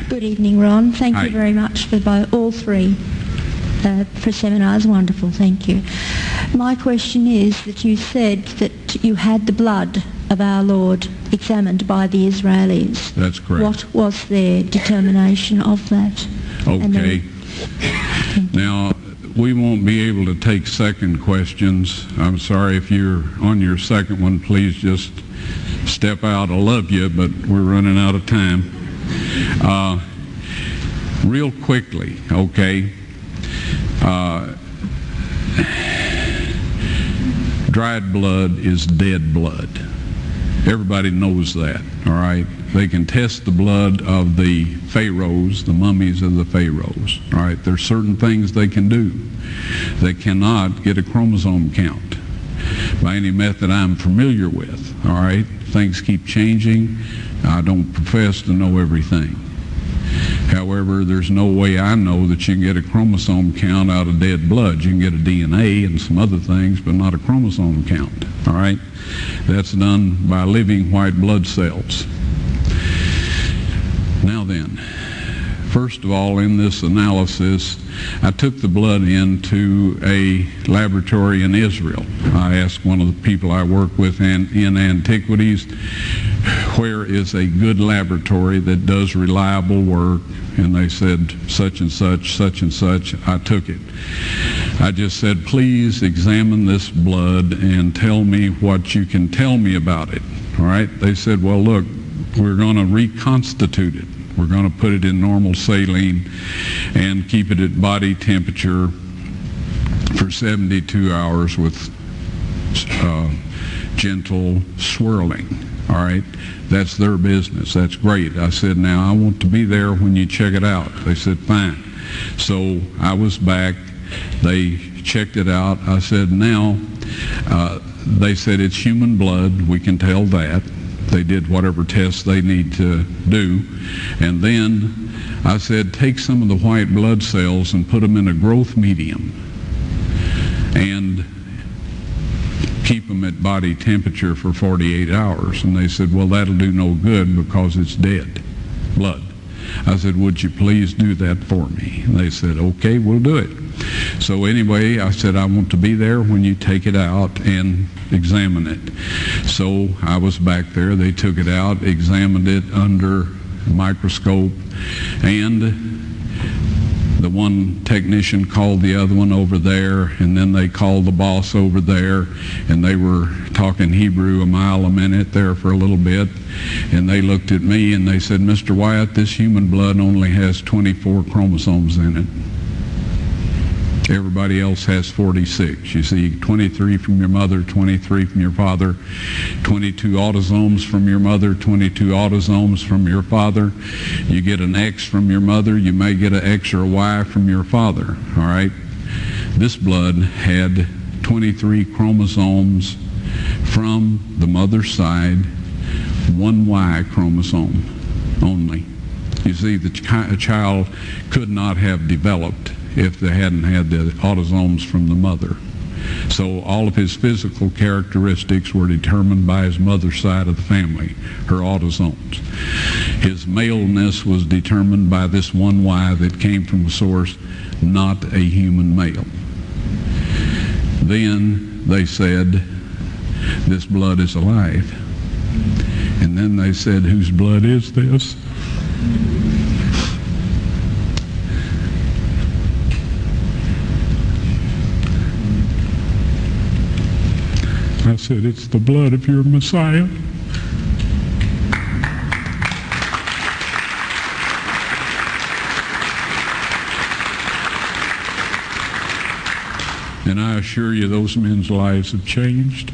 Good evening, Ron. Thank Hi. you very much for all three for seminars. Wonderful, thank you. My question is that you said that you had the blood of our Lord examined by the Israelis. That's correct. What was their determination of that? Okay. Now, we won't be able to take second questions. I'm sorry if you're on your second one, please just step out. I love you, but we're running out of time. Real quickly, okay. Dried blood is dead blood. Everybody knows that, all right? They can test the blood of the pharaohs, the mummies of the pharaohs, all right? There's certain things they can do. They cannot get a chromosome count by any method I'm familiar with, all right? Things keep changing. I don't profess to know everything. However, there's no way I know that you can get a chromosome count out of dead blood. You can get a DNA and some other things, but not a chromosome count, all right? That's done by living white blood cells. Now then, first of all, in this analysis, I took the blood into a laboratory in Israel. I asked one of the people I work with in antiquities, where is a good laboratory that does reliable work? And they said, such and such, such and such. I took it. I just said, please examine this blood and tell me what you can tell me about it. All right? They said, well, look, we're going to reconstitute it. We're going to put it in normal saline and keep it at body temperature for 72 hours with gentle swirling. All right? That's their business. That's great. I said, now I want to be there when you check it out. They said, fine. So I was back. They checked it out. I said, now, they said it's human blood. We can tell that. They did whatever tests they need to do. And then I said, take some of the white blood cells and put them in a growth medium and keep them at body temperature for 48 hours. And they said, well, that'll do no good because it's dead blood. I said, would you please do that for me? And they said, okay, we'll do it. So anyway, I said, I want to be there when you take it out and examine it. So I was back there. They took it out, examined it under a microscope, and the one technician called the other one over there, and then they called the boss over there, and they were talking Hebrew a mile a minute there for a little bit, and they looked at me and they said, Mr. Wyatt, this human blood only has 24 chromosomes in it. Everybody else has 46. You see, 23 from your mother, 23 from your father, 22 autosomes from your mother, 22 autosomes from your father. You get an X from your mother, you may get an X or a Y from your father, all right? This blood had 23 chromosomes from the mother's side, one Y chromosome only. You see, the child could not have developed if they hadn't had the autosomes from the mother. So all of his physical characteristics were determined by his mother's side of the family, her autosomes. His maleness was determined by this one Y that came from a source, not a human male. Then they said, this blood is alive. And then they said, whose blood is this? I said, it's the blood of your Messiah. And I assure you, those men's lives have changed.